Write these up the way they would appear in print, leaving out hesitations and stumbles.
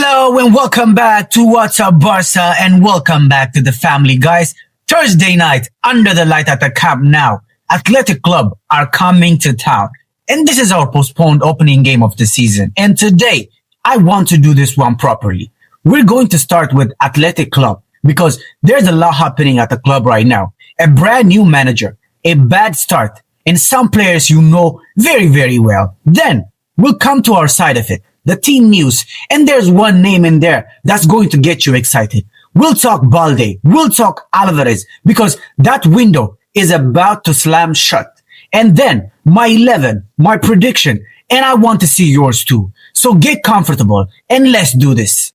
Hello and welcome back to What's Up Barça and welcome back to the family, guys. Thursday night, under the light at the Camp Nou, Athletic Club are coming to town. And this is our postponed opening game of the season. And today, I want to do this one properly. We're going to start with Athletic Club because there's a lot happening at the club right now. A brand new manager, a bad start, and some players you know very, very well. Then, we'll come to our side of it, the team news, and there's one name in there that's going to get you excited. We'll talk Balde, we'll talk Álvarez, because that window is about to slam shut. And then, my 11, my prediction, and I want to see yours too. So get comfortable, and let's do this.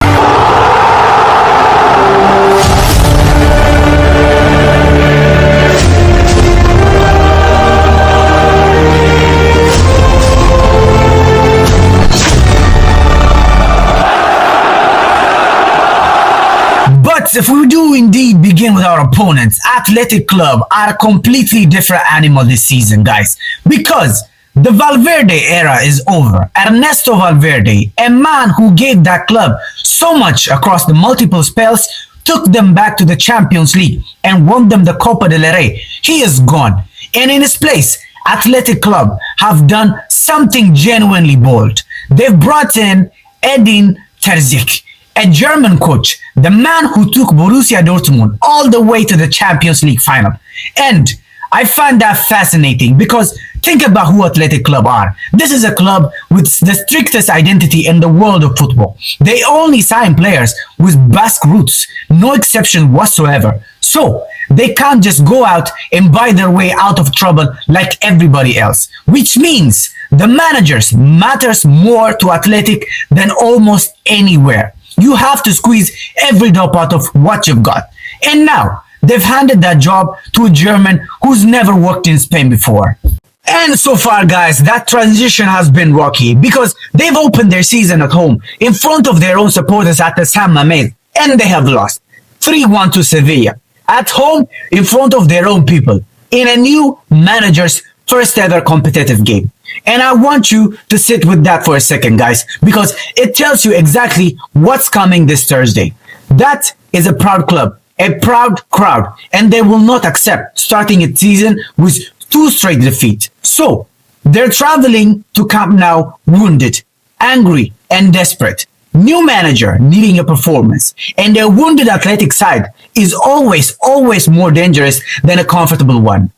But if we do indeed begin with our opponents, Athletic Club are a completely different animal this season, guys. Because the Valverde era is over. Ernesto Valverde, a man who gave that club so much across the multiple spells, took them back to the Champions League and won them the Copa del Rey. He is gone. And in his place, Athletic Club have done something genuinely bold. They've brought in Edin Terzić, a German coach, the man who took Borussia Dortmund all the way to the Champions League final. And I find that fascinating because think about who Athletic Club are. This is a club with the strictest identity in the world of football. They only sign players with Basque roots, no exception whatsoever. So they can't just go out and buy their way out of trouble like everybody else. Which means the managers matters more to Athletic than almost anywhere. You have to squeeze every drop out of what you've got. And now, they've handed that job to a German who's never worked in Spain before. And so far, guys, that transition has been rocky because they've opened their season at home in front of their own supporters at the San Mamés, and they have lost 3-1 to Sevilla. At home, in front of their own people, in a new manager's first ever competitive game. And I want you to sit with that for a second, guys, because it tells you exactly what's coming this Thursday. That is a proud club, a proud crowd, and they will not accept starting its season with 2 straight defeats. So, they're traveling to Camp Nou wounded, angry, and desperate. New manager needing a performance, and their wounded Athletic side is always more dangerous than a comfortable one.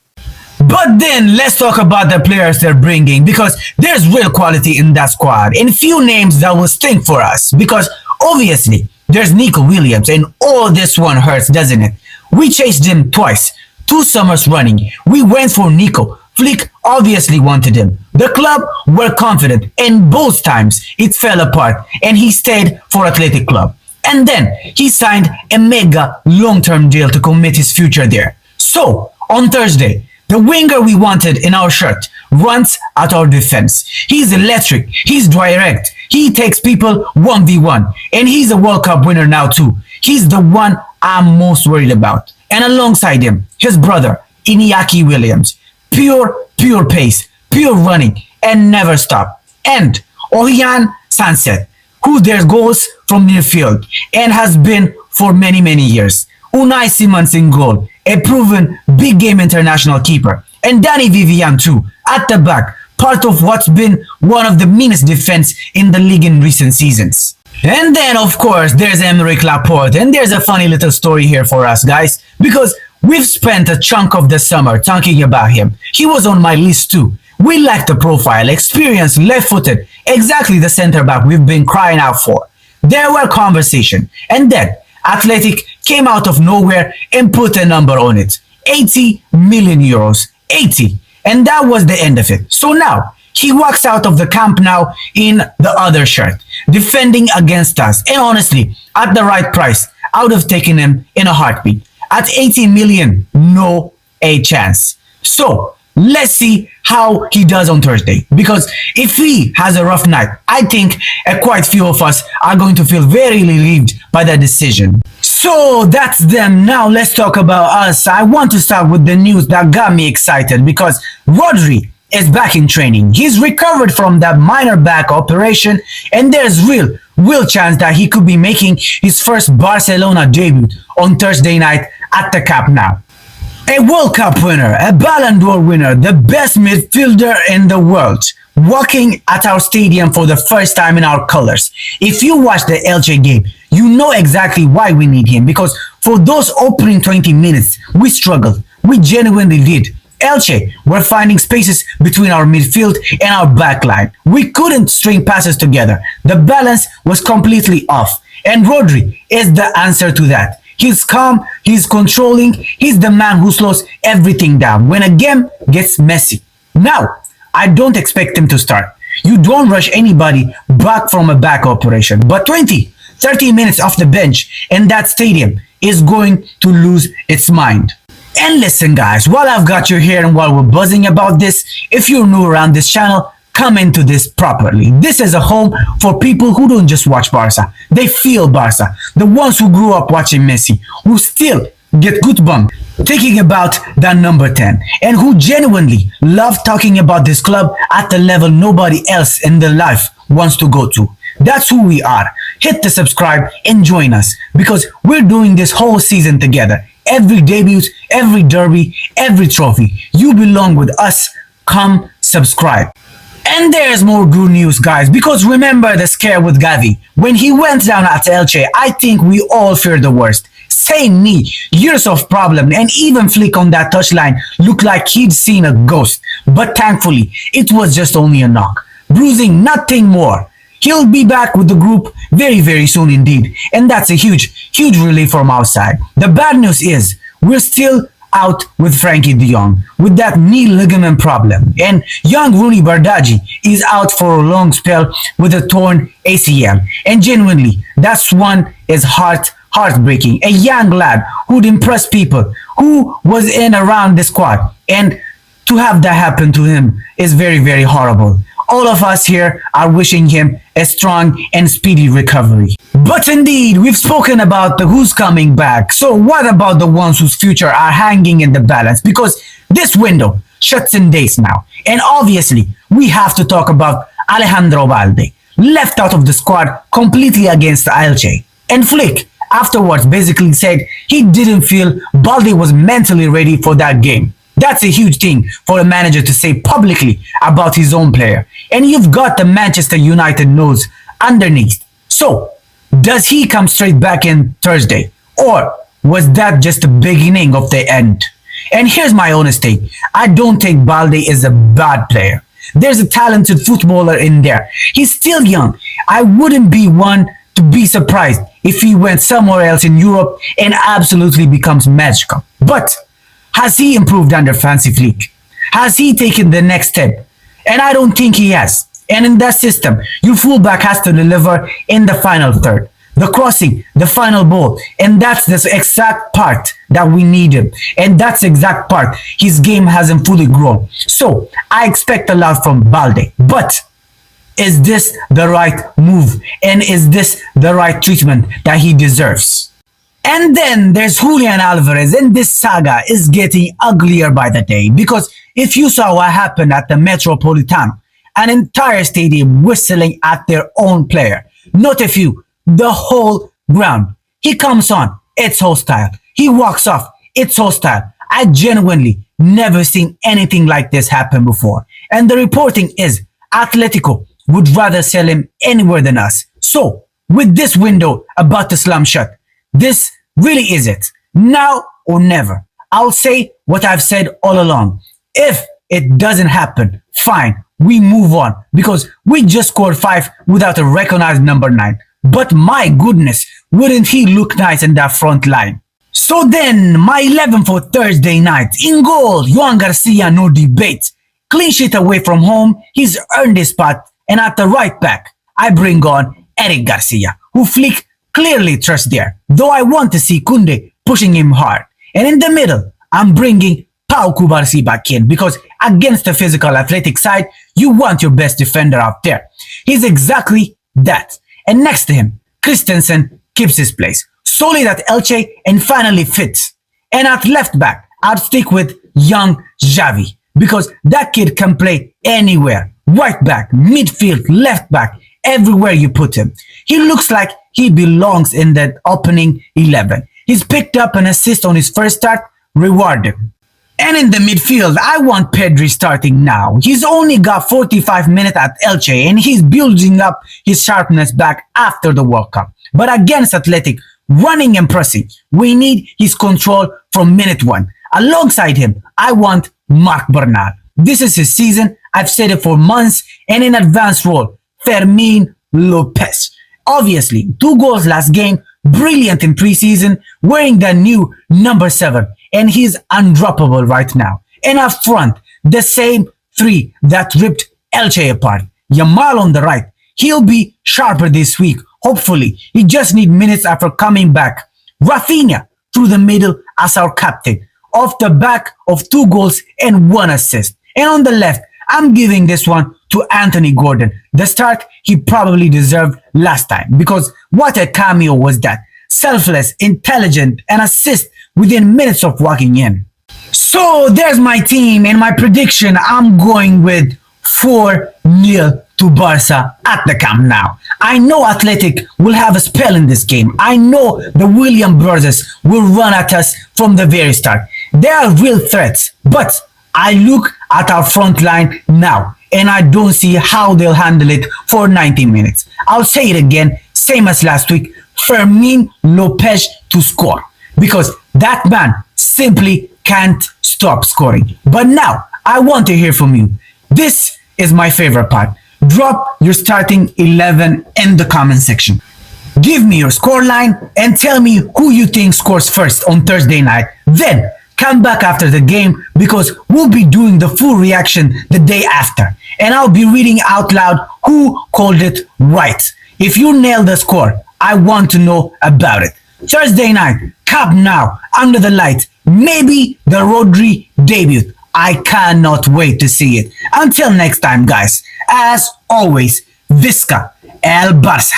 But then let's talk about the players they're bringing because there's real quality in that squad and few names that will stink for us because obviously there's Nico Williams and all this one hurts, doesn't it? We chased him twice, 2 summers running. We went for Nico. Flick obviously wanted him. The club were confident and both times it fell apart and he stayed for Athletic Club. And then he signed a mega long-term deal to commit his future there. So on Thursday, the winger we wanted in our shirt runs at our defense. He's electric, he's direct, he takes people 1v1, and he's a World Cup winner now too. He's the one I'm most worried about. And alongside him, his brother, Nico Williams. Pure pace, pure running, and never stop. And Julián Álvarez, who their goals from near field, and has been for many years. Unai Simons in goal, a proven big game international keeper, and Dani Vivian too, at the back, part of what's been one of the meanest defense in the league in recent seasons. And then of course there's Aymeric Laporte, and there's a funny little story here for us guys, because we've spent a chunk of the summer talking about him. He was on my list too. We like the profile, experienced, left-footed, exactly the center back we've been crying out for. There were conversations, and then Athletic came out of nowhere and put a number on it. 80 million euros. 80. And that was the end of it. So now, he walks out of the Camp Nou in the other shirt, defending against us. And honestly, at the right price, I would have taken him in a heartbeat. At 80 million, no a chance. So, let's see how he does on Thursday. Because if he has a rough night, I think quite few of us are going to feel very relieved by that decision. So that's them. Now let's talk about us. I want to start with the news that got me excited because Rodri is back in training. He's recovered from that minor back operation, and there's real chance that he could be making his first Barcelona debut on Thursday night at the Camp Nou. A World Cup winner, a Ballon d'Or winner, the best midfielder in the world, walking at our stadium for the first time in our colors. If you watch the Elche game, you know exactly why we need him, because for those opening 20 minutes, we struggled. We genuinely did. Elche were finding spaces between our midfield and our backline. We couldn't string passes together. The balance was completely off. And Rodri is the answer to that. He's calm, he's controlling, he's the man who slows everything down when a game gets messy. Now, I don't expect him to start. You don't rush anybody back from a back operation. But 30 minutes off the bench and that stadium is going to lose its mind. And listen guys, while I've got you here and while we're buzzing about this, if you're new around this channel, come into this properly. This is a home for people who don't just watch Barça. They feel Barça. The ones who grew up watching Messi, who still get goosebumps thinking about that number 10, and who genuinely love talking about this club at the level nobody else in their life wants to go to. That's who we are. Hit the subscribe and join us, because we're doing this whole season together. Every debut, every derby, every trophy. You belong with us. Come subscribe. And there's more good news, guys, because remember the scare with Gavi. When he went down at Elche, I think we all feared the worst. Same knee, years of problem, and even Flick on that touchline looked like he'd seen a ghost. But thankfully, it was just only a knock. Bruising, nothing more. He'll be back with the group very soon indeed. And that's a huge relief from our side. The bad news is, we're still out with Frenkie de Jong with that knee ligament problem, and young Bardghji is out for a long spell with a torn ACL, and genuinely that's one is heartbreaking. A young lad who'd impress people, who was in around the squad, and to have that happen to him is very horrible. All of us here are wishing him a strong and speedy recovery. But indeed, we've spoken about the who's coming back. So what about the ones whose future are hanging in the balance? Because this window shuts in days now. And obviously, we have to talk about Alejandro Balde, left out of the squad completely against Elche. And Flick afterwards basically said he didn't feel Balde was mentally ready for that game. That's a huge thing for a manager to say publicly about his own player. And you've got the Manchester United nose underneath. So, does he come straight back in Thursday? Or was that just the beginning of the end? And here's my honest take. I don't think Balde is a bad player. There's a talented footballer in there. He's still young. I wouldn't be one to be surprised if he went somewhere else in Europe and absolutely becomes magical. But has he improved under Fancy Flick? Has he taken the next step? And I don't think he has. And in that system, your fullback has to deliver in the final third. The crossing, the final ball. And that's the exact part that we need him. And that's the exact part his game hasn't fully grown. So I expect a lot from Balde. But is this the right move? And is this the right treatment that he deserves? And then there's Julián Álvarez, and this saga is getting uglier by the day, because if you saw what happened at the Metropolitano, an entire stadium whistling at their own player, not a few, the whole ground. He comes on, it's hostile. He walks off, it's hostile. I genuinely never seen anything like this happen before. And the reporting is Atletico would rather sell him anywhere than us. So, with this window about to slam shut, this really is it. Now or never. I'll say what I've said all along. If it doesn't happen, fine, we move on, because we just scored 5 without a recognized number 9. But my goodness, wouldn't he look nice in that front line? So then, my 11 for Thursday night. In goal, Joan Garcia, no debate. Clean sheet away from home, he's earned his spot. And at the right back, I bring on Aymeric Garcia, who Flick clearly trusts there, though I want to see Koundé pushing him hard. And in the middle, I'm bringing Pau Cubarsí back in, because against the physical athletic side, you want your best defender out there. He's exactly that. And next to him, Christensen keeps his place. Solid at Elche and finally fits. And at left back, I'd stick with young Gavi. because that kid can play anywhere. Right back, midfield, left back, everywhere you put him. He looks like he belongs in that opening 11. He's picked up an assist on his first start, reward him. And in the midfield, I want Pedri starting now. He's only got 45 minutes at Elche and he's building up his sharpness back after the World Cup. But against Athletic, running and pressing, we need his control from minute one. Alongside him, I want Marc Bernal. This is his season. I've said it for months, and in advanced role, Fermin Lopez. Obviously, 2 goals last game, brilliant in preseason, wearing the new number 7, and he's undroppable right now. And up front, the same 3 that ripped Elche apart. Yamal on the right, he'll be sharper this week, hopefully. He just needs minutes after coming back. Rafinha through the middle as our captain, off the back of 2 goals and 1 assist. And on the left, I'm giving this one to Anthony Gordon. The start he probably deserved last time, because what a cameo was that. Selfless, intelligent, and assist within minutes of walking in. So there's my team, and my prediction, I'm going with 4-0 to Barça at the Camp Nou. I know Athletic will have a spell in this game. I know the Williams brothers will run at us from the very start. They are real threats, but I look at our front line now and I don't see how they'll handle it for 90 minutes. I'll say it again, same as last week, Fermin Lopez to score, because that man simply can't stop scoring. But now, I want to hear from you. This is my favorite part. Drop your starting 11 in the comment section. Give me your scoreline and tell me who you think scores first on Thursday night. Then come back after the game, because we'll be doing the full reaction the day after. And I'll be reading out loud who called it right. If you nail the score, I want to know about it. Thursday night, Camp Nou, under the lights. Maybe the Rodri debut. I cannot wait to see it. Until next time, guys. As always, Visca el Barça.